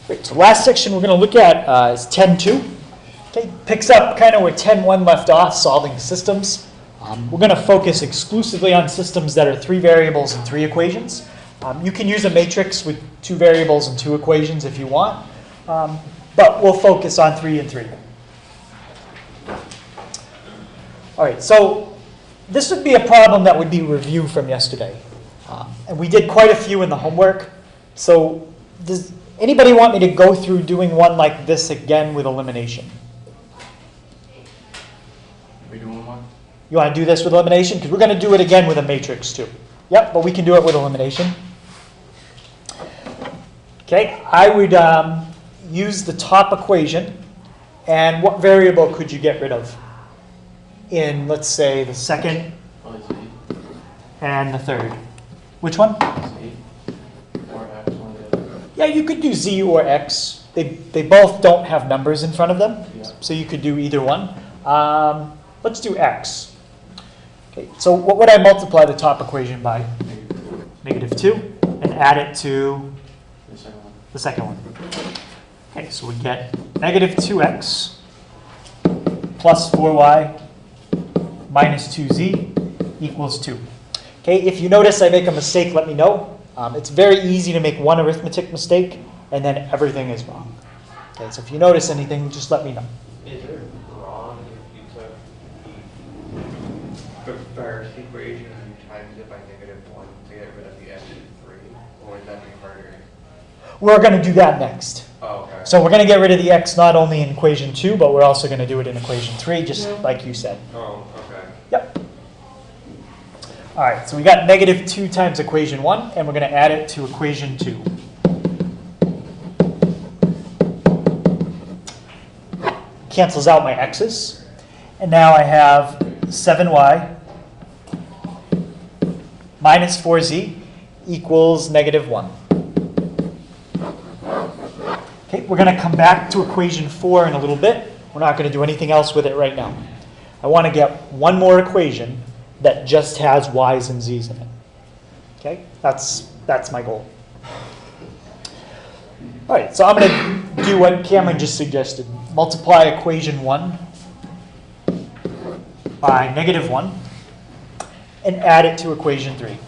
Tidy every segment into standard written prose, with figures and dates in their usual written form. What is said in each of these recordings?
Great. So last section we're going to look at is 10.2. Okay, picks up kind of where 10.1 left off, solving systems. We're going to focus exclusively on systems that are 3 variables and 3 equations. You can use a matrix with 2 variables and 2 equations if you want, but we'll focus on 3 and 3. All right, so this would be a problem that would be review from yesterday. And we did quite a few in the homework. So does anybody want me to go through doing one like this again with elimination? Are we doing one? You want to do this with elimination? Because we're going to do it again with a matrix too. Yep, but we can do it with elimination. Okay, I would use the top equation. And what variable could you get rid of in, let's say, the second and the third? Which one? Z or X, one of the other. Yeah, you could do Z or X. They both don't have numbers in front of them, Yeah. so you could do either one. Let's do X. Okay, so what would I multiply the top equation by? -2, and add it to The second one. the second one. Okay, so we get -2x plus 4y minus 2z equals 2. Okay, if you notice I make a mistake, let me know. It's very easy to make one arithmetic mistake, and then everything is wrong. Okay, so if you notice anything, just let me know. Is it wrong if you took the first equation and you times it by -1 to get rid of the x to 3? Or would that be harder? We're going to do that next. Oh, okay. So we're going to get rid of the x not only in equation 2, but we're also going to do it in equation 3, just like you said. Oh, okay. Yep. All right, so we got -2 times equation 1, and we're going to add it to equation 2. Cancels out my x's. And now I have 7y minus 4z equals -1. Okay, we're going to come back to equation 4 in a little bit. We're not going to do anything else with it right now. I want to get one more equation that just has y's and z's in it. Okay, that's my goal. All right, so I'm going to do what Cameron just suggested. Multiply equation 1 by -1 and add it to equation 3.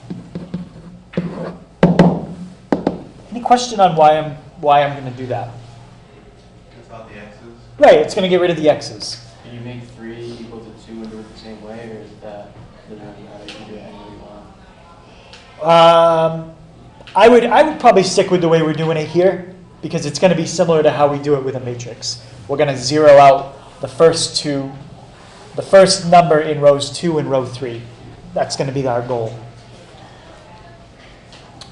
Any question on why I'm going to do that? It's about the x's? Right, it's going to get rid of the x's. Can you make 3 equal to 2 and do it the same way, or is that doesn't really matter? You can do it any way you want. I would probably stick with the way we're doing it here, because it's going to be similar to how we do it with a matrix. We're going to zero out the first number in rows 2 and row 3. That's going to be our goal.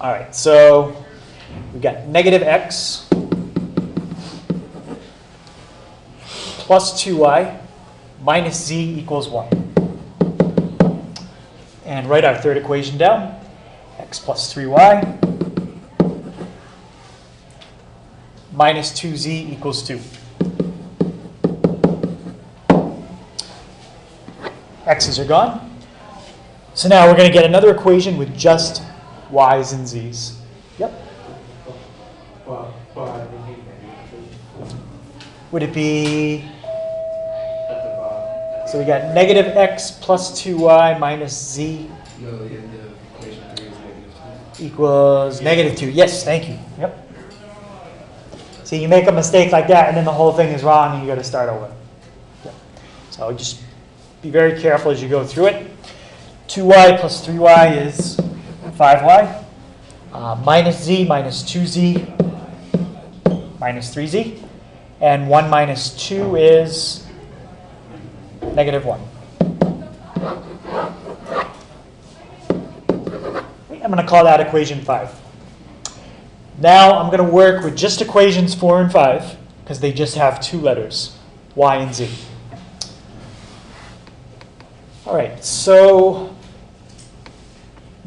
All right, so we've got -x plus 2y minus z equals 1. And write our third equation down. X plus 3y minus 2z equals 2. X's are gone. So now we're going to get another equation with just y's and z's. Yep. Would it be... At the bottom. So we got -x plus 2y minus z No, the equation 3 is -2. equals -2. Yes, thank you. Yep. See, you make a mistake like that, and then the whole thing is wrong, and you got to start over. Yep. So just be very careful as you go through it. 2y plus 3y is 5y. Minus z minus 2z minus 3z. And 1 minus 2 is -1. I'm going to call that equation 5. Now I'm going to work with just equations 4 and 5, because they just have 2 letters, y and z. All right, so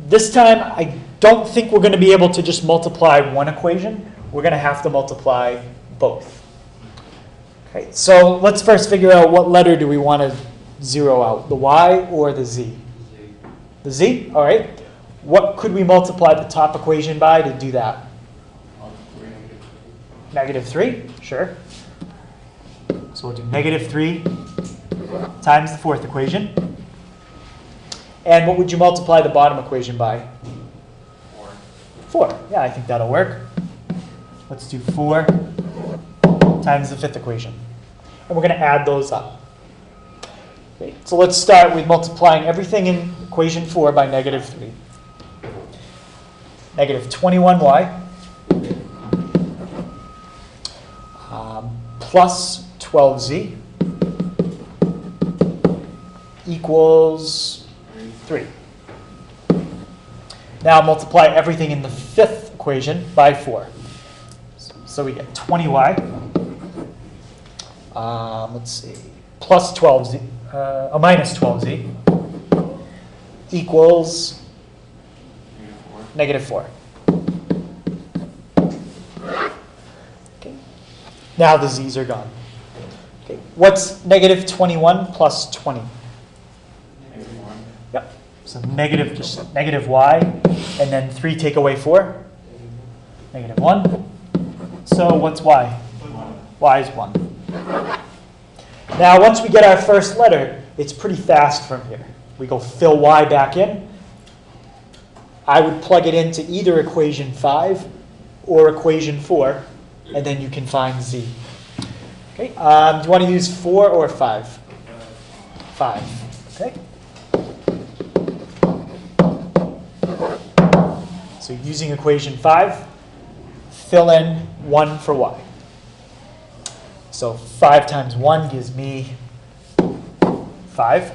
this time I don't think we're going to be able to just multiply one equation. We're going to have to multiply both. Okay, so let's first figure out what letter do we want to zero out, the y or the z? The z? All right. What could we multiply the top equation by to do that? Negative 3, sure. So we'll do negative 3 times the fourth equation. And what would you multiply the bottom equation by? 4. Yeah, I think that'll work. Let's do 4 times the fifth equation. And we're going to add those up. Okay, so let's start with multiplying everything in equation 4 by negative 3. Negative 21y plus 12z equals 3. Now multiply everything in the fifth equation by 4. So we get 20y, let's see, plus 12z, minus 12z equals negative 4. Okay. Now the z's are gone. Okay. What's negative 21 plus 20? Yep. So negative, just negative y, and then 3 take away 4. Negative 1. So what's y? Y is 1. Now once we get our first letter, it's pretty fast from here. We go fill y back in. I would plug it into either equation 5 or equation 4, and then you can find z. Okay. Do you want to use 4 or 5? 5. Okay. So using equation 5, fill in 1 for y. So 5 times 1 gives me 5.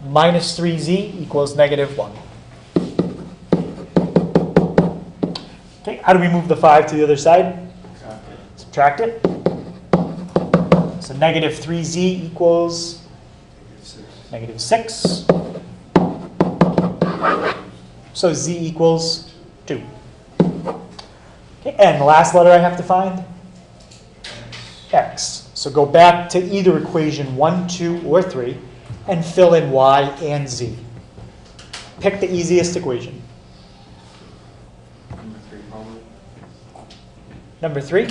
Minus 3z equals negative 1. Okay, how do we move the 5 to the other side? Subtract it. So negative 3z equals negative 6. So z equals 2. Okay, and the last letter I have to find? X. So go back to either equation 1, 2, or 3 and fill in y and z. Pick the easiest equation. Number 3?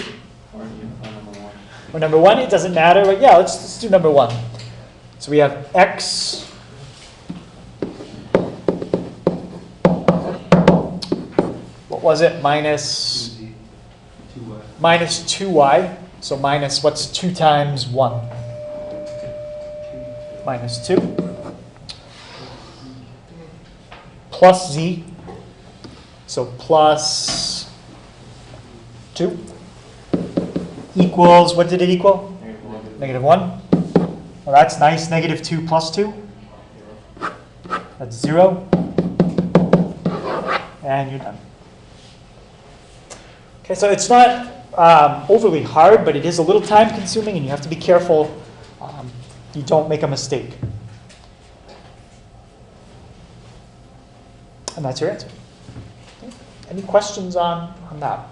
Or number 1? It doesn't matter. But yeah, let's do number 1. So we have x what was it? Minus 2y. So minus, what's 2 times 1? Minus 2. Plus z. So plus 2. Equals, what did it equal? Negative 1. Well, that's nice. Negative 2 plus 2. That's 0. And you're done. Okay, so it's not overly hard, but it is a little time consuming, and you have to be careful you don't make a mistake. And that's your answer. Okay. Any questions on that?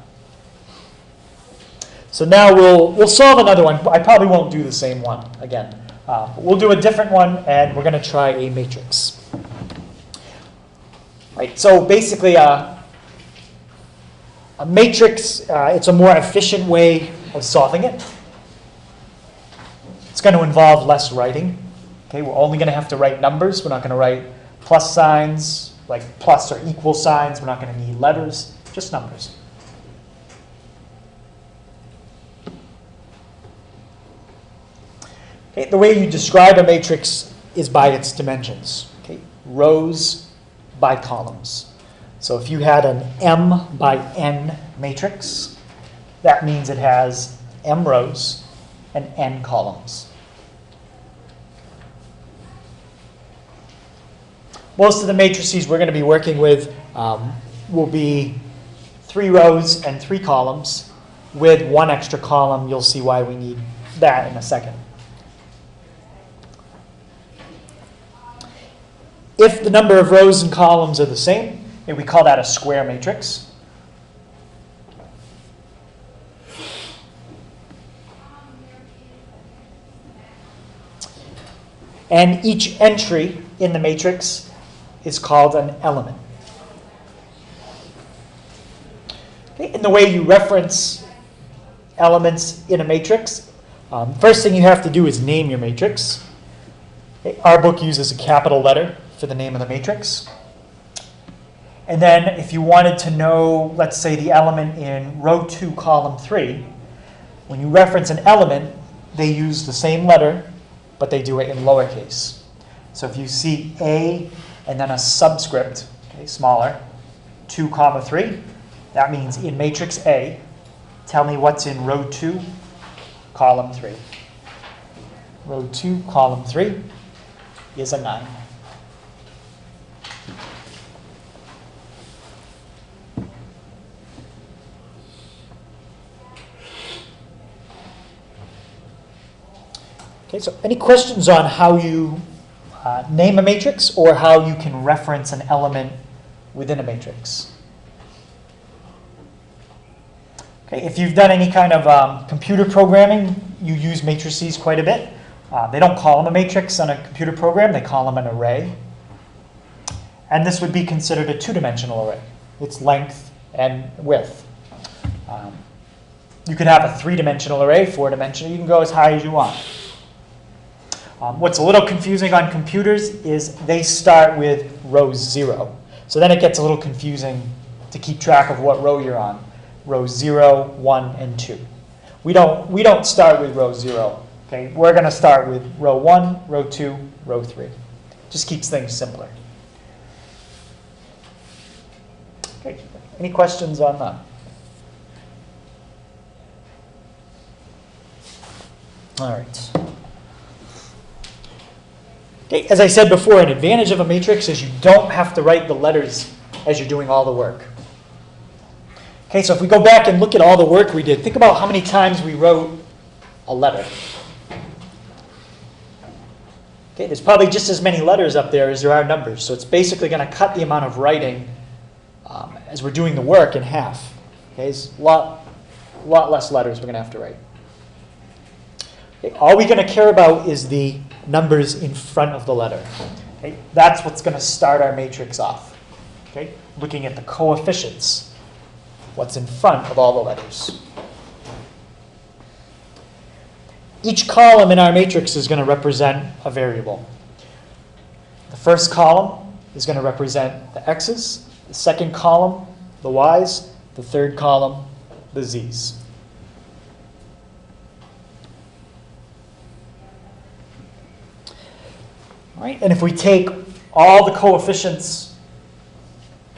So now we'll solve another one. I probably won't do the same one again. But we'll do a different one, and we're going to try a matrix. Right, so basically, a matrix, it's a more efficient way of solving it. It's going to involve less writing. Okay, we're only going to have to write numbers. We're not going to write plus signs, like plus or equal signs. We're not going to need letters, just numbers. Okay, the way you describe a matrix is by its dimensions. Okay, rows by columns. So if you had an M by N matrix, that means it has M rows and N columns. Most of the matrices we're going to be working with will be 3 rows and 3 columns with 1 extra column. You'll see why we need that in a second. If the number of rows and columns are the same, we call that a square matrix. And each entry in the matrix is called an element. Okay, and the way you reference elements in a matrix, first thing you have to do is name your matrix. Okay, our book uses a capital letter for the name of the matrix. And then if you wanted to know, let's say, the element in row 2, column 3, when you reference an element, they use the same letter, but they do it in lowercase. So if you see A and then a subscript, okay, smaller, 2, comma 3, that means in matrix A, tell me what's in row 2, column 3. Row 2, column 3 is a 9. Okay, so any questions on how you name a matrix or how you can reference an element within a matrix? Okay, if you've done any kind of computer programming, you use matrices quite a bit. They don't call them a matrix on a computer program, they call them an array. And this would be considered a two-dimensional array. It's length and width. You could have a three-dimensional array, four-dimensional, you can go as high as you want. What's a little confusing on computers is they start with row 0. So then it gets a little confusing to keep track of what row you're on. Row 0, 1, and 2. We don't start with row 0. Okay? We're going to start with row 1, row 2, row 3. Just keeps things simpler. Okay. Any questions on that? All right. Okay, as I said before, an advantage of a matrix is you don't have to write the letters as you're doing all the work. Okay, so if we go back and look at all the work we did, think about how many times we wrote a letter. Okay, there's probably just as many letters up there as there are numbers, so it's basically going to cut the amount of writing as we're doing the work in half. Okay, it's a lot less letters we're going to have to write. Okay, all we're going to care about is the numbers in front of the letter. Okay, that's what's going to start our matrix off. Okay, looking at the coefficients, what's in front of all the letters. Each column in our matrix is going to represent a variable. The first column is going to represent the x's, the second column, the y's, the third column, the z's. All right, and if we take all the coefficients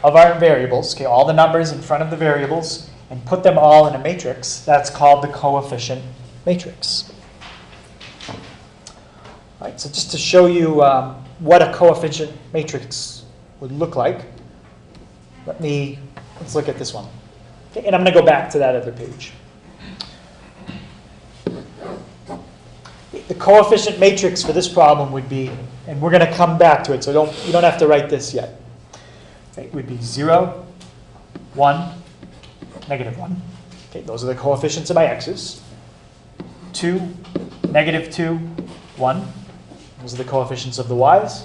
of our variables, okay, all the numbers in front of the variables, and put them all in a matrix, that's called the coefficient matrix. All right, so just to show you what a coefficient matrix would look like, let's look at this one. Okay, and I'm going to go back to that other page. The coefficient matrix for this problem would be, and we're going to come back to it, so you don't have to write this yet. It would be 0, 1, -1. Okay, those are the coefficients of my x's. 2, -2, 1. Those are the coefficients of the y's.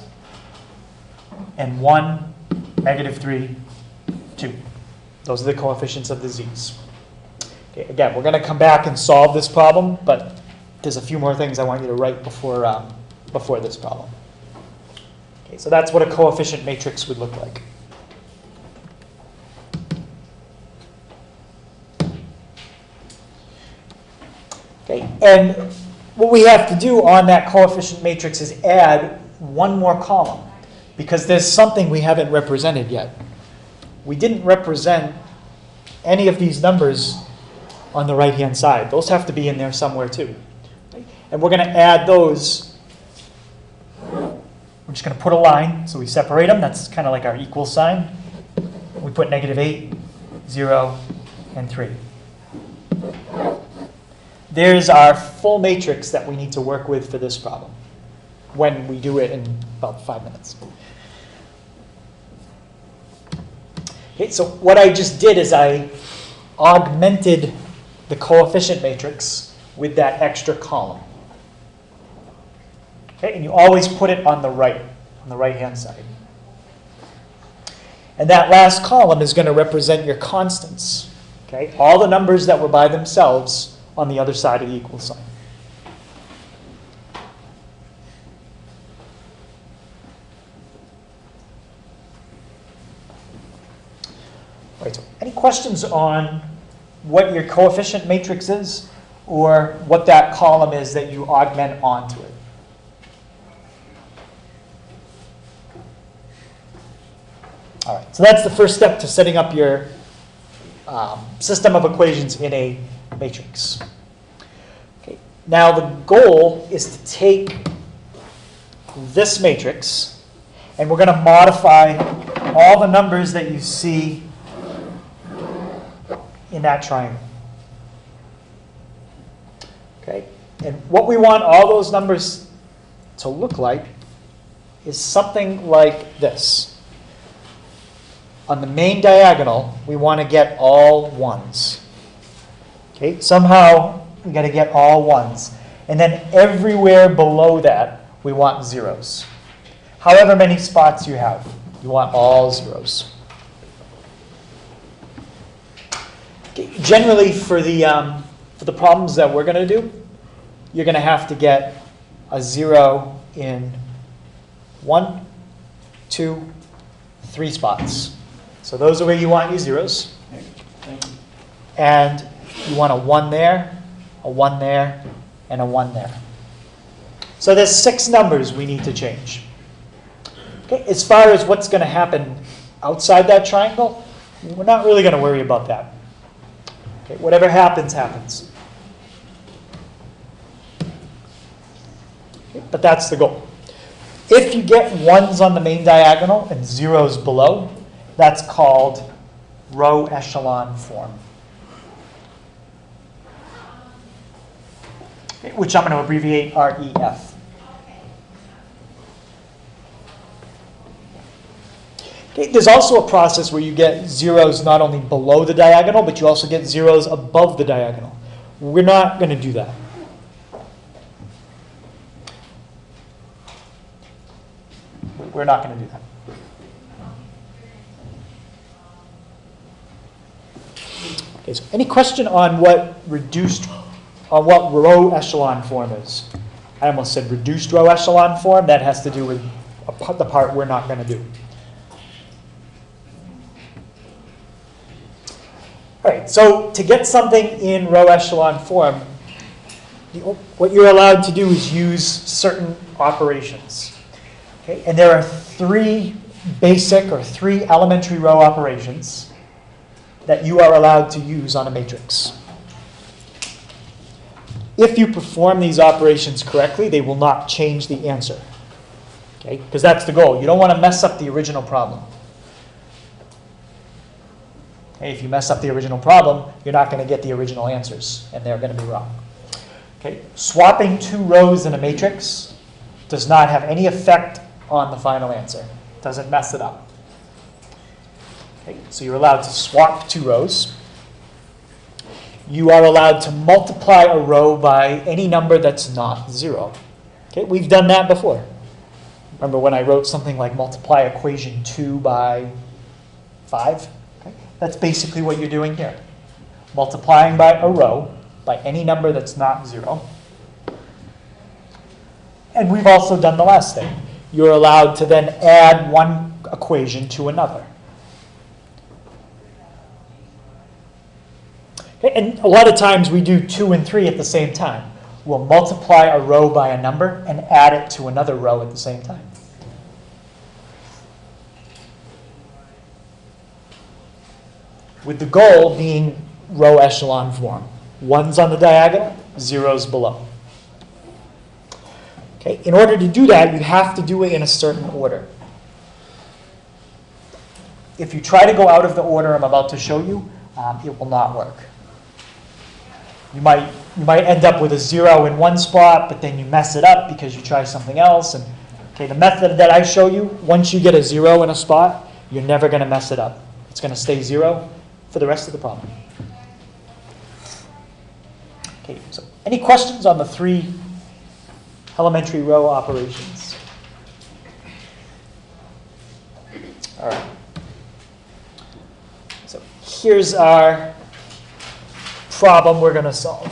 And 1, -3, 2. Those are the coefficients of the z's. Okay, again, we're going to come back and solve this problem, but there's a few more things I want you to write before this problem. Okay, so that's what a coefficient matrix would look like. Okay, and what we have to do on that coefficient matrix is add one more column, because there's something we haven't represented yet. We didn't represent any of these numbers on the right-hand side. Those have to be in there somewhere too. And we're going to add those. We're just going to put a line, so we separate them. That's kind of like our equal sign. We put -8, 0, and 3. There's our full matrix that we need to work with for this problem when we do it in about 5 minutes. Okay, so what I just did is I augmented the coefficient matrix with that extra column. Okay, and you always put it on the right-hand side. And that last column is going to represent your constants. Okay, all the numbers that were by themselves on the other side of the equal sign. All right, so any questions on what your coefficient matrix is, or what that column is that you augment onto it? All right, so that's the first step to setting up your system of equations in a matrix. Okay. Now the goal is to take this matrix, and we're going to modify all the numbers that you see in that triangle. Okay, and what we want all those numbers to look like is something like this. On the main diagonal, we want to get all ones. Okay, somehow we got to get all ones. And then everywhere below that, we want zeros. However many spots you have, you want all zeros. Okay, generally, for the problems that we're going to do, you're going to have to get a 0 in 1, 2, 3 spots. So those are where you want your zeros. Thank you. And you want a 1 there, a 1 there, and a 1 there. So there's 6 numbers we need to change. Okay, as far as what's going to happen outside that triangle, we're not really going to worry about that. Okay, whatever happens, happens. Okay, but that's the goal. If you get 1s on the main diagonal and 0s below, that's called row echelon form, okay, which I'm going to abbreviate REF. Okay, there's also a process where you get zeros not only below the diagonal, but you also get zeros above the diagonal. We're not going to do that. We're not going to do that. Okay, so any question on what row echelon form is? I almost said reduced row echelon form. That has to do with the part we're not going to do. All right, so to get something in row echelon form, what you're allowed to do is use certain operations. Okay, and there are 3 basic or 3 elementary row operations that you are allowed to use on a matrix. If you perform these operations correctly, they will not change the answer. Okay, because that's the goal. You don't want to mess up the original problem. Okay, if you mess up the original problem, you're not going to get the original answers, and they're going to be wrong. Okay, swapping 2 rows in a matrix does not have any effect on the final answer. It doesn't mess it up. Okay, so you're allowed to swap 2 rows. You are allowed to multiply a row by any number that's not 0. Okay, we've done that before. Remember when I wrote something like multiply equation 2 by 5? Okay, that's basically what you're doing here. Multiplying by a row by any number that's not 0. And we've also done the last thing. You're allowed to then add one equation to another. Okay, and a lot of times we do 2 and 3 at the same time. We'll multiply a row by a number and add it to another row at the same time. With the goal being row echelon form. 1s on the diagonal, 0s below. Okay, in order to do that, you have to do it in a certain order. If you try to go out of the order I'm about to show you, it will not work. You might end up with a 0 in one spot, but then you mess it up because you try something else. And okay, the method that I show you, once you get a 0 in a spot, you're never going to mess it up. It's going to stay 0 for the rest of the problem. Okay, so any questions on the 3 elementary row operations? All right. So here's our problem we're going to solve.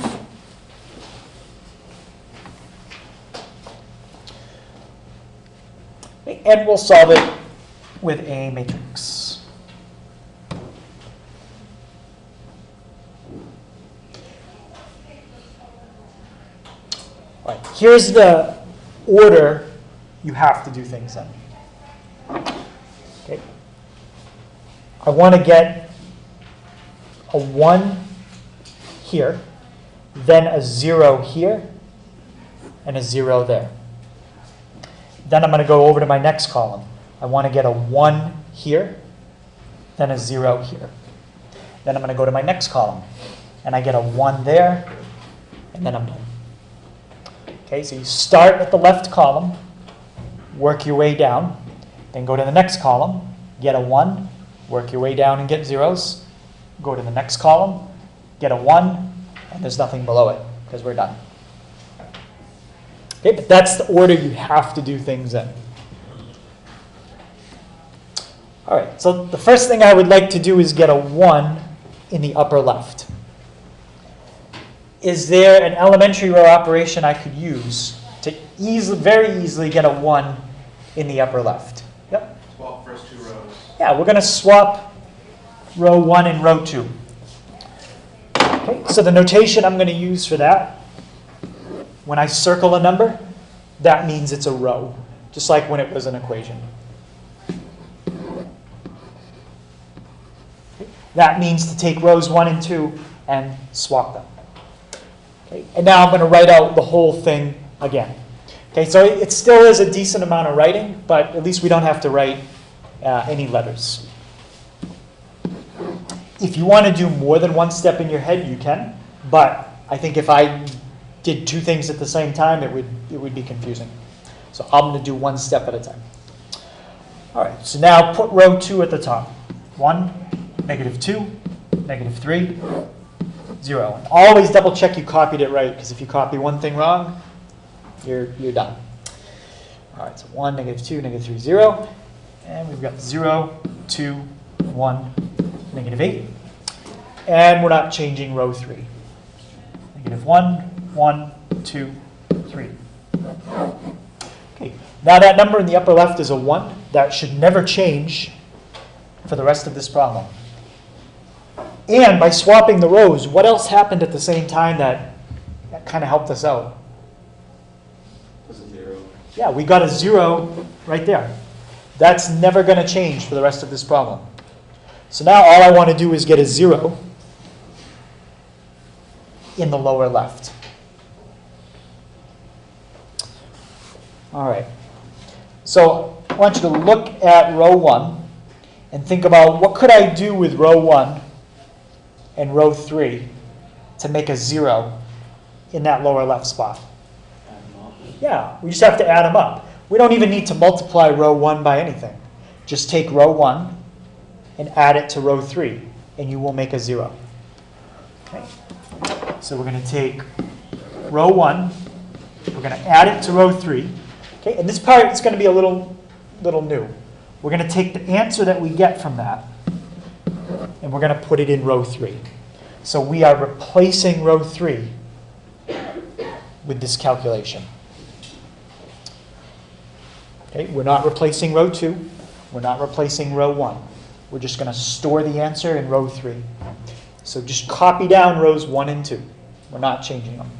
And we'll solve it with a matrix. All right, here's the order you have to do things in. Okay. I want to get a 1 here, then a 0 here, and a 0 there. Then I'm going to go over to my next column. I want to get a 1 here, then a 0 here. Then I'm going to go to my next column, and I get a 1 there, and then I'm done. Okay, so you start at the left column, work your way down, then go to the next column, get a 1, work your way down and get zeros, go to the next column, get a 1, and there's nothing below it, because we're done. Okay, but that's the order you have to do things in. All right, so the first thing I would like to do is get a 1 in the upper left. Is there an elementary row operation I could use to very easily get a 1 in the upper left? Yep. Swap first 2 rows. Yeah, we're going to swap row 1 and row 2. Okay, so the notation I'm going to use for that, when I circle a number, that means it's a row, just like when it was an equation. That means to take rows 1 and 2 and swap them. Okay, and now I'm going to write out the whole thing again. Okay, so it still is a decent amount of writing, but at least we don't have to write any letters. If you want to do more than one step in your head, you can. But I think if I did 2 things at the same time, it would be confusing. So I'm going to do 1 step at a time. All right, so now put row 2 at the top. 1, -2, -3, 0. And always double check you copied it right, because if you copy one thing wrong, you're done. All right, so 1, -2, -3, 0. And we've got 0, 2, 1, -8. And we're not changing row 3. -1, 1, 2, 3. Okay, now that number in the upper left is a 1. That should never change for the rest of this problem. And by swapping the rows, what else happened at the same time that kind of helped us out? Was a 0. Yeah, we got a 0 right there. That's never going to change for the rest of this problem. So now all I want to do is get a 0 in the lower left. All right. So I want you to look at row 1 and think about what could I do with row 1 and row 3 to make a 0 in that lower left spot. Yeah, we just have to add them up. We don't even need to multiply row 1 by anything. Just take row 1 and add it to row 3, and you will make a 0. Okay. So we're going to take row 1, we're going to add it to row 3. Okay, and this part is going to be a little new. We're going to take the answer that we get from that, and we're going to put it in row 3. So we are replacing row 3 with this calculation. Okay, we're not replacing row 2. We're not replacing row 1. We're just going to store the answer in row 3. So just copy down rows 1 and 2. We're not changing them.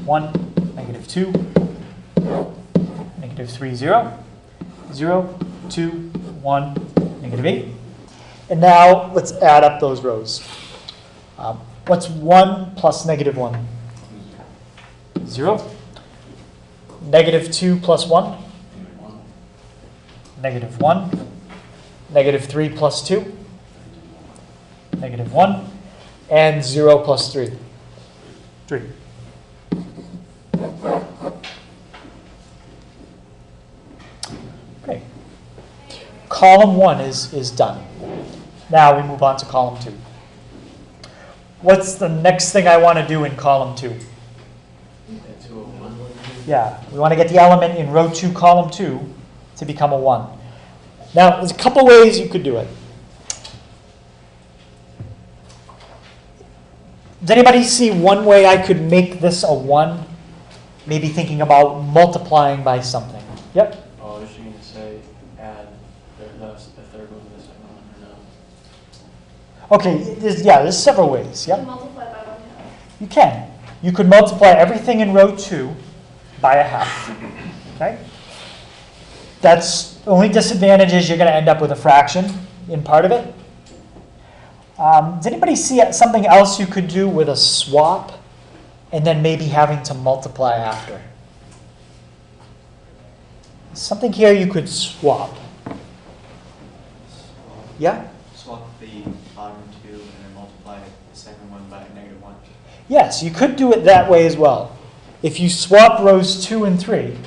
1, -2, -3, 0. 0, 2, 1, -8. And now let's add up those rows. What's 1 plus -1? 0. -2 plus 1? -1. -3 plus 2? -1. And 0 plus 3? 3. Okay. Column 1 is done. Now we move on to column 2. What's the next thing I want to do in column 2? Yeah, we want to get the element in row 2, column 2 to become a 1. Now, there's a couple ways you could do it. Does anybody see one way I could make this a 1? Maybe thinking about multiplying by something. Yep. Oh, Okay, there's several ways, You yeah? multiply by 1/2. You can. You could multiply everything in row 2 by a half, okay? That's the only disadvantage is you're going to end up with a fraction in part of it. Does anybody see something else you could do with a swap and then maybe having to multiply after? Something here you could swap. Yeah? Swap the bottom two and then multiply the second one by -1. Yes, you could do it that way as well. If you swap rows 2 and 3,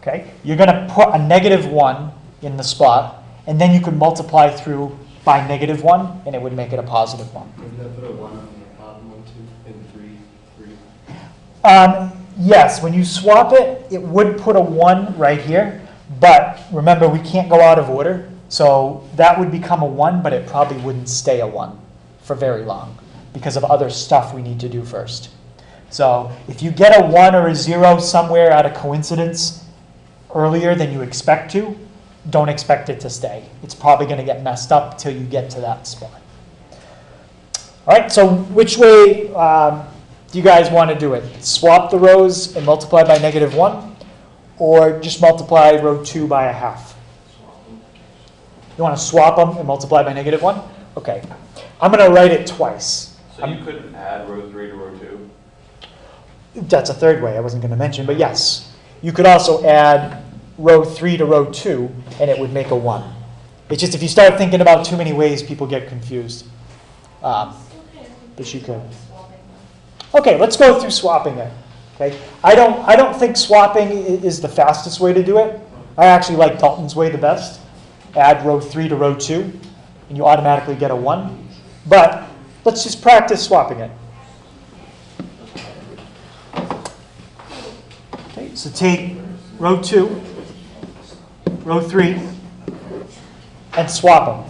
okay, you're going to put a -1 in the spot, and then you could multiply through by -1, and it would make it a positive 1. Wouldn't that put a 1 on the bottom one too, and 3? Yes, when you swap it, it would put a 1 right here, but remember, we can't go out of order, so that would become a 1, but it probably wouldn't stay a 1 for very long because of other stuff we need to do first. So if you get a 1 or a 0 somewhere out of coincidence earlier than you expect to, don't expect it to stay. It's probably going to get messed up till you get to that spot. All right, so which way do you guys want to do it? Swap the rows and multiply by -1, or just multiply row 2 by a half? You want to swap them and multiply by -1? Okay. I'm going to write it twice. So you couldn't add row 3 to row 2? That's a third way I wasn't going to mention, but yes. You could also add row 3 to row 2, and it would make a 1. It's just if you start thinking about too many ways, people get confused. But you could. Okay, let's go through swapping it. Okay, I don't think swapping is the fastest way to do it. I actually like Dalton's way the best. Add row 3 to row 2, and you automatically get a 1. But let's just practice swapping it. Okay, so take row 2, row 3, and swap them.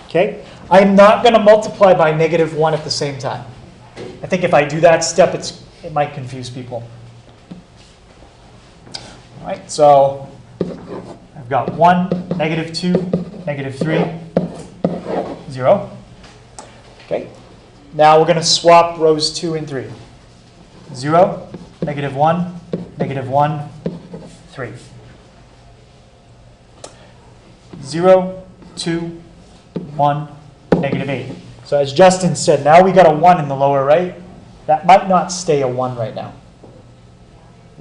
Okay? I'm not going to multiply by -1 at the same time. I think if I do that step, it might confuse people. All right, so I've got 1, -2, -3, 0. Okay, now we're going to swap rows 2 and 3. 0, -1, -1, 3. 0, 2, 1, -8. So as Justin said, now we got a 1 in the lower right. That might not stay a 1 right now.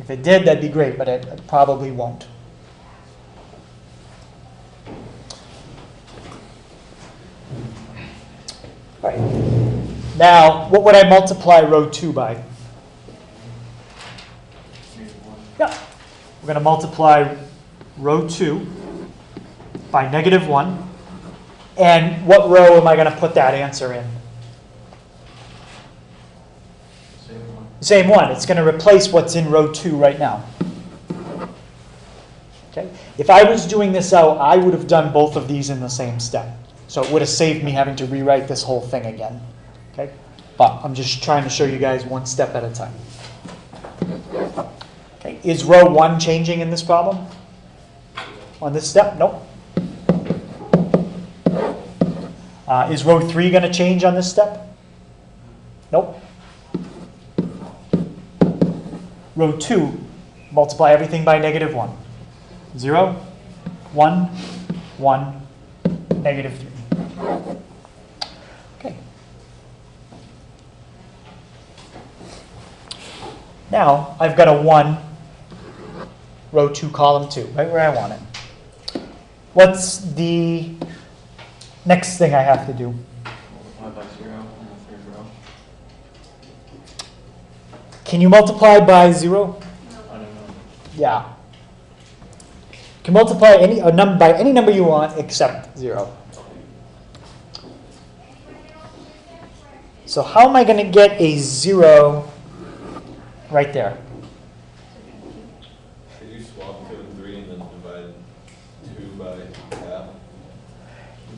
If it did, that'd be great, but it probably won't. All right. Now, what would I multiply row 2 by? Yeah. We're going to multiply row 2 by -1. And what row am I going to put that answer in? Same one. It's going to replace what's in row 2 right now. Okay. If I was doing this out, I would have done both of these in the same step. So it would have saved me having to rewrite this whole thing again. Okay. But I'm just trying to show you guys one step at a time. Okay. Is row 1 changing in this problem? On this step? Nope. Is row 3 going to change on this step? Nope. Row 2, multiply everything by -1. 0, 1, 1, -3. Okay. Now, I've got a 1, row 2, column 2, right where I want it. What's the next thing I have to do? Multiply by 0 on the third row. Can you multiply by 0? I don't know. Yeah. You can multiply by any number you want except 0. So how am I going to get a 0 right there? Could you swap 2 and 3 and then divide 2 by half?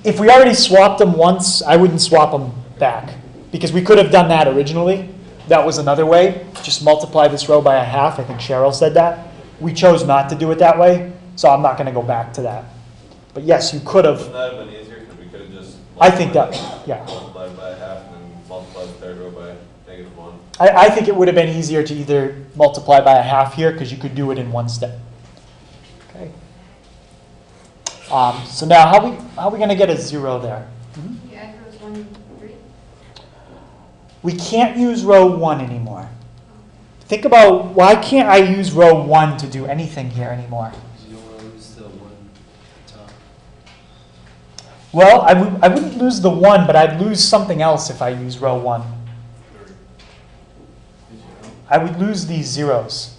If we already swapped them once, I wouldn't swap them back because we could have done that originally. That was another way. Just multiply this row by a half. I think Cheryl said that. We chose not to do it that way, so I'm not going to go back to that. But yes, you could have. Wouldn't that have been easier because we could have just I think that, yeah. Multiply by a half and then multiply the third row by -1. I think it would have been easier to either multiply by a half here because you could do it in one step. Okay. So now how are we going to get a 0 there? You add rows 1 and 3? We can't use row 1 anymore. Think about, why can't I use row 1 to do anything here anymore? You don't want to lose the one top. Well, I wouldn't lose the 1, but I'd lose something else if I use row 1. I would lose these zeros,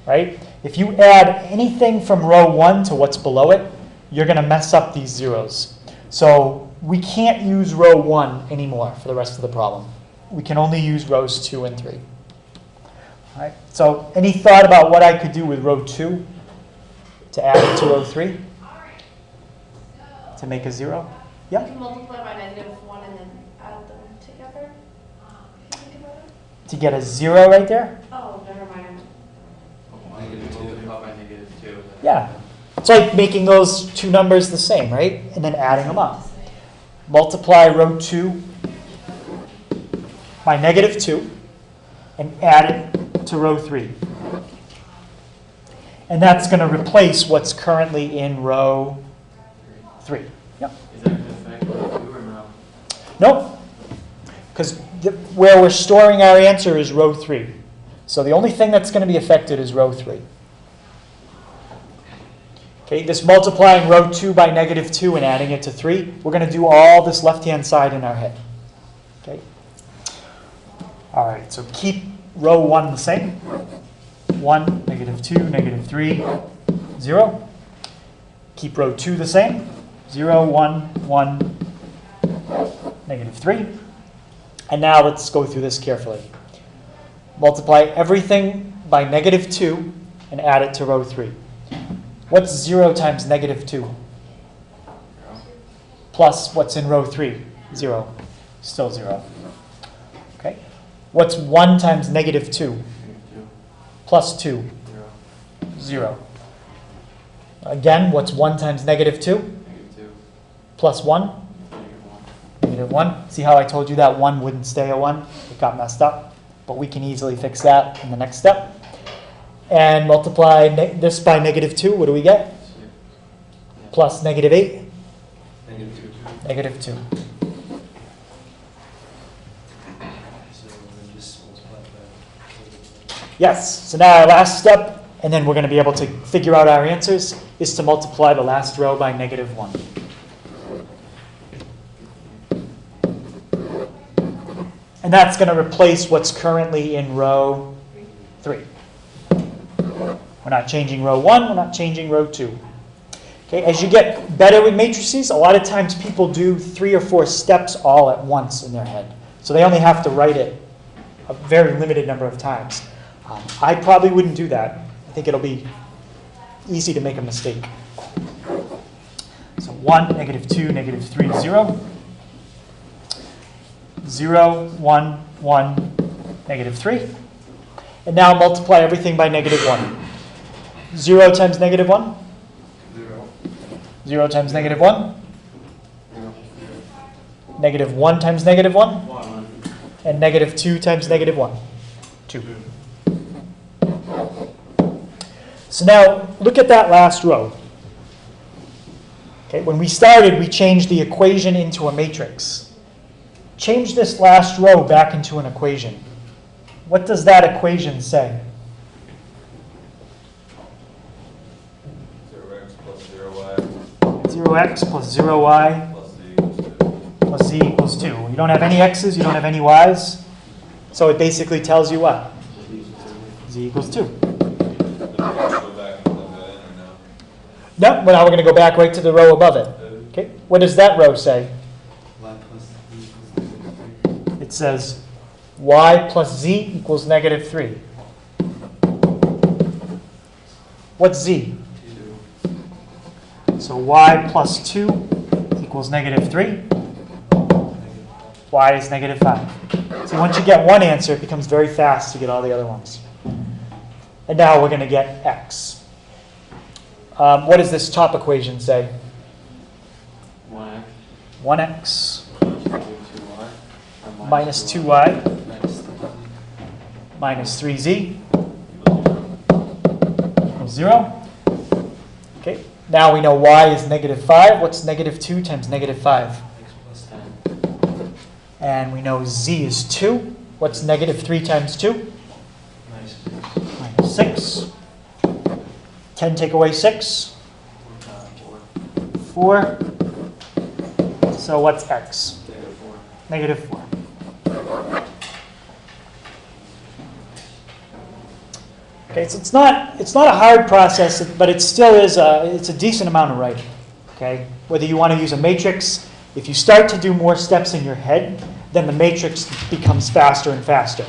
right? If you add anything from row 1 to what's below it, you're going to mess up these zeros. So we can't use row 1 anymore for the rest of the problem. We can only use rows 2 and 3. All right. So any thought about what I could do with row 2 to add it to row 3 to make a 0? You Yeah? can multiply by -1 and then add them together. If you think about it. To get a 0 right there? Oh, never mind. Multiply by -2. Yeah. It's like making those two numbers the same, right? And then adding them up. Multiply row 2 by -2 and add it to row 3. And that's going to replace what's currently in row 3. Yep. Is that going to affect row 2 or no? Nope. Because where we're storing our answer is row 3. So the only thing that's going to be affected is row 3. Okay, this multiplying row 2 by -2 and adding it to 3, we're going to do all this left-hand side in our head. Okay. All right, so keep row 1 the same. 1, -2, -3, 0. Keep row 2 the same. 0, 1, 1, -3. And now let's go through this carefully. Multiply everything by -2 and add it to row 3. What's 0 times -2? Plus what's in row 3? 0. Still 0. Okay. What's 1 times -2? Plus 2? 0. Again, what's 1 times -2? Plus 1? -1. See how I told you that 1 wouldn't stay a 1? It got messed up. But we can easily fix that in the next step. And multiply this by -2, what do we get? Plus -8? -2. Yes, so now our last step, and then we're going to be able to figure out our answers, is to multiply the last row by -1. And that's going to replace what's currently in row 3. We're not changing row 1, we're not changing row 2. Okay, as you get better with matrices, a lot of times people do 3 or 4 steps all at once in their head. So they only have to write it a very limited number of times. I probably wouldn't do that. I think it'll be easy to make a mistake. So 1, -2, -3, 0. 0, 1, 1, -3. And now multiply everything by -1. 0 times -1? 0 times -1? -1 times -1? And -2 times -1? 2. So now, look at that last row. Okay, when we started, we changed the equation into a matrix. Change this last row back into an equation. What does that equation say? 0x plus 0y 0x plus 0y plus z equals 2. plus z equals 2. You don't have any x's, you don't have any y's. So it basically tells you what? Z equals 2. Go back and plug that in or no? No, well, now we're going to go back right to the row above it. Okay, what does that row say? Y plus z equals -3. It says y plus z equals -3. What's z? 2. So y plus 2 equals -3. Y is -5. So once you get one answer, it becomes very fast to get all the other ones. And now we're going to get x. What does this top equation say? 1x. 1x Two-y. minus 2y Minus 3z. minus 3z equals 0. Okay, now we know y is negative 5. What's negative 2 times negative 5? X plus 10. And we know z is 2. What's negative 3 times 2? Minus 6. Minus 6. 10 take away 6. 4. 4. So what's x? Negative 4. Negative 4. Okay, so it's not a hard process, but it still is it's a decent amount of writing. Okay, whether you want to use a matrix, if you start to do more steps in your head, then the matrix becomes faster and faster.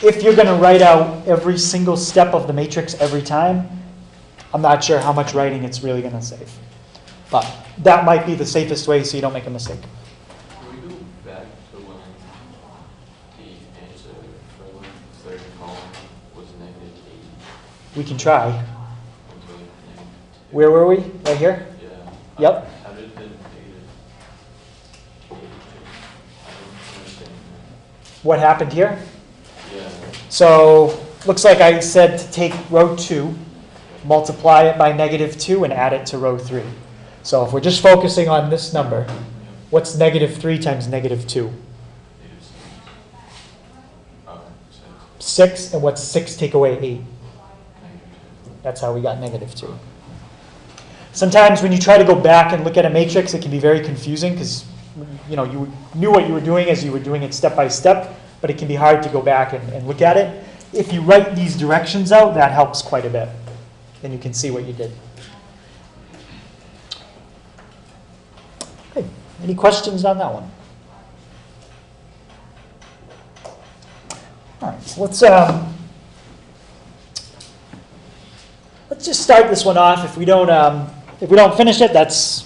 If you're going to write out every single step of the matrix every time, I'm not sure how much writing it's really going to save. But that might be the safest way so you don't make a mistake. Can we go back to when the answer for the third column was negative 8? We can try. Okay, negative 2. Where were we? Right here? Yeah. Yep. How did it negative 8? I don't understand What happened here? that. Yeah. So looks like I said to take row 2, multiply it by negative 2, and add it to row 3. So if we're just focusing on this number, what's negative 3 times negative 2? Negative 6. Oh, 6. 6, and what's 6 take away 8? Negative 2. That's how we got negative 2. Sometimes when you try to go back and look at a matrix, it can be very confusing because you knew what you were doing as you were doing it step by step, but it can be hard to go back and look at it. If you write these directions out, that helps quite a bit. Then you can see what you did. Okay. Any questions on that one? All right, so let's just start this one off. If we don't finish it, that's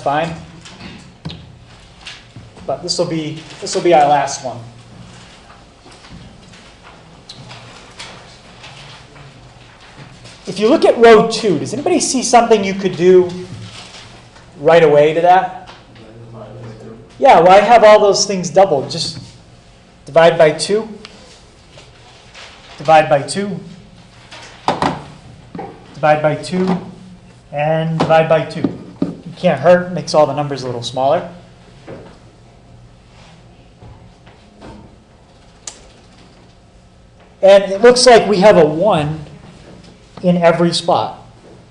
fine. But this will be our last one. If you look at row 2, does anybody see something you could do right away to that? Yeah, why have all those things doubled? Just divide by 2. Divide by 2. Divide by 2. And divide by 2. You can't hurt, makes all the numbers a little smaller. And it looks like we have a 1 in every spot.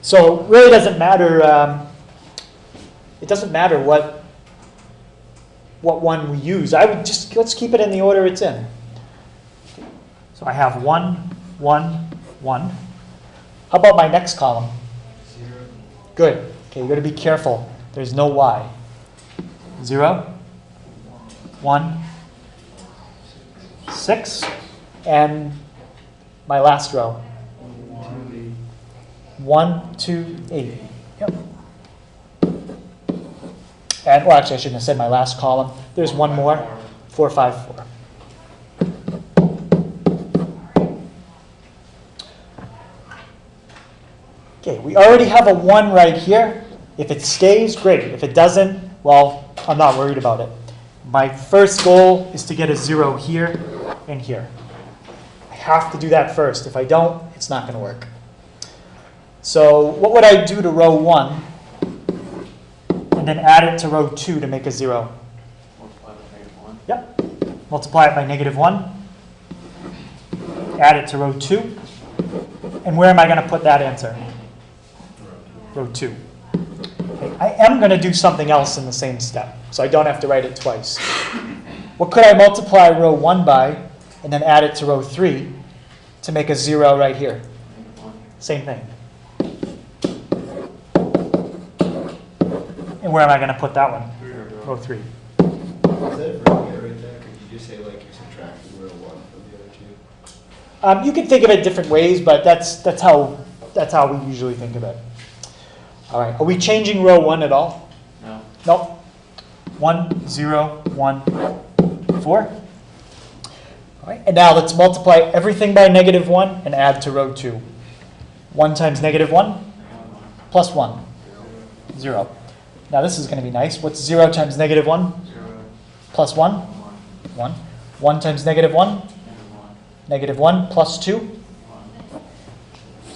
So it really doesn't matter. It doesn't matter what one we use. I would just, let's keep it in the order it's in. So I have 1, 1, 1. How about my next column? 0. Good. Okay, you got to be careful. There's no y. 0, 1, 6, and my last row. 1, 2, 8. Yep. And, well, actually, I shouldn't have said my last column. There's one more. 4, 5, 4. Okay, we already have a 1 right here. If it stays, great. If it doesn't, well, I'm not worried about it. My first goal is to get a 0 here and here. I have to do that first. If I don't, it's not going to work. So what would I do to row 1 and then add it to row 2 to make a 0? Multiply by negative 1. Yep. Multiply it by negative 1. Add it to row 2. And where am I going to put that answer? Row 2. Okay, I am going to do something else in the same step, so I don't have to write it twice. What could I multiply row 1 by and then add it to row 3 to make a 0 right here? Negative 1. Same thing. And where am I going to put that one? Row 3. Is that vertical right there? Could you just say like you subtracted row 1 from the other 2? You can think of it different ways, but that's how we usually think of it. All right. Are we changing row 1 at all? No. Nope. 1, 0, 1, 4. All right. And now let's multiply everything by negative 1 and add to row 2. 1 times negative 1 plus 1. 0. Now this is going to be nice. What's 0 times negative 1? 0, Plus 1? 1, 1. 1 times negative 1? -1, Negative 1 plus 2? 1,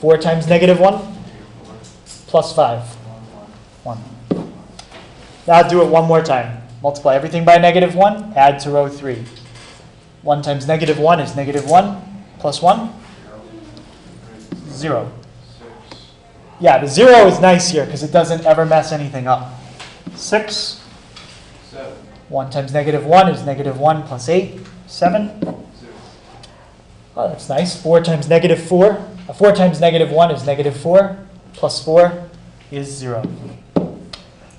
4 times negative 1? 4, Plus 5? 1, 1. Now do it one more time. Multiply everything by negative 1, add to row 3. 1 times negative 1 is negative 1 plus 1? 0. 6, Yeah, the 0 is nice here because it doesn't ever mess anything up. 6. 7, 1 times negative 1 is negative 1 plus 8. 7. 0, Oh, that's nice. 4 times negative 4. 4 times negative 1 is negative 4. Plus 4 is 0.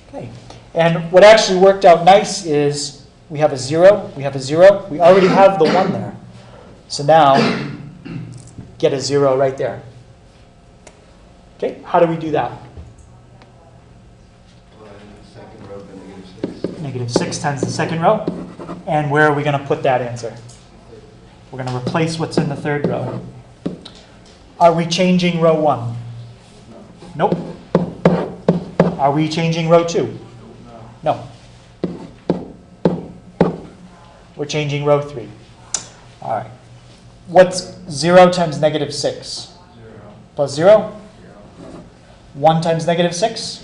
Okay. And what actually worked out nice is we have a 0. We have a 0. We already have the 1 there. So now, get a 0 right there. Okay, how do we do that? Second row, then -6. Negative 6 times the second row. And where are we going to put that answer? We're going to replace what's in the third row. Are we changing row 1? Nope. Are we changing row 2? No. We're changing row 3. All right. What's 0 times negative 6? 0, Plus 0? 0, 1 times negative 6?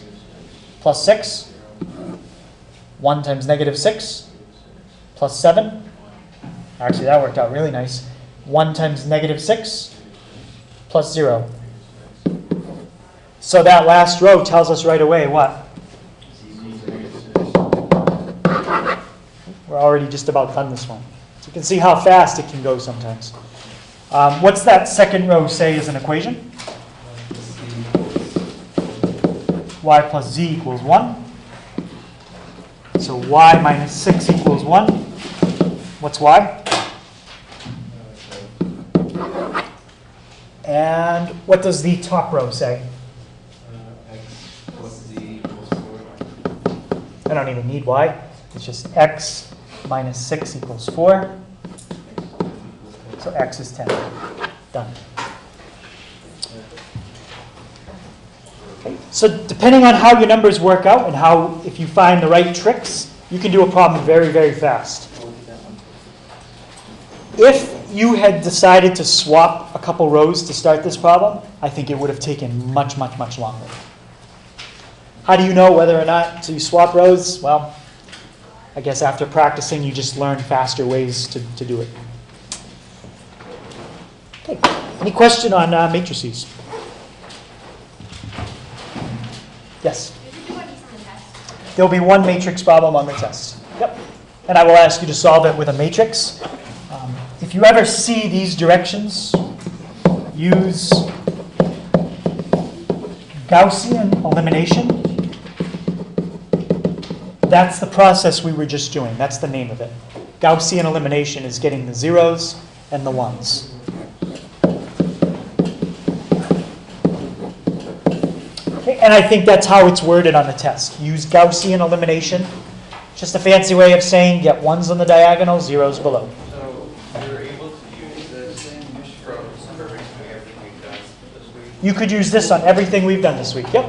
Plus 6? 1 times negative 6? Plus 7? Actually, that worked out really nice. 1 times negative 6? Plus 0. So that last row tells us right away what? We're already just about done this one. So you can see how fast it can go sometimes. What's that second row say is an equation? Y plus z equals 1. So y minus 6 equals 1. What's y? And what does the top row say? X plus Z equals 4. I don't even need y. It's just x minus 6 equals 4. So x is 10. Done. Okay. So depending on how your numbers work out and how, if you find the right tricks, you can do a problem very, very fast. If you had decided to swap a couple rows to start this problem, I think it would have taken much, much, much longer. How do you know whether or not to swap rows? Well, I guess after practicing, you just learn faster ways to do it. Okay. Any question on matrices? Yes? There'll be one matrix problem on the test. Yep. And I will ask you to solve it with a matrix. If you ever see these directions, use Gaussian elimination. That's the process we were just doing. That's the name of it. Gaussian elimination is getting the zeros and the ones. Okay, and I think that's how it's worded on the test. Use Gaussian elimination. Just a fancy way of saying get ones on the diagonal, zeros below. So you're able to use the same approach for basically everything we've done this week? You could use this on everything we've done this week. Yep.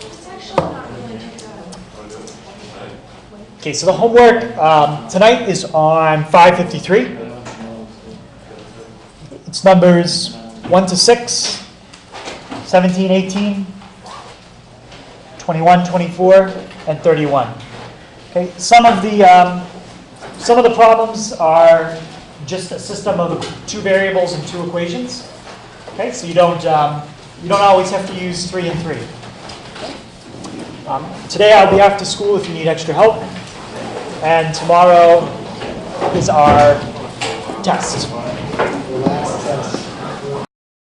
It's actually not really too good. Okay, so the homework tonight is on 553. It's numbers 1 to 6, 17, 18, 21, 24, and 31. Okay, some of the problems are just a system of 2 variables and 2 equations. Okay, so you don't always have to use 3 and 3. Today I'll be after school if you need extra help, and tomorrow is our test.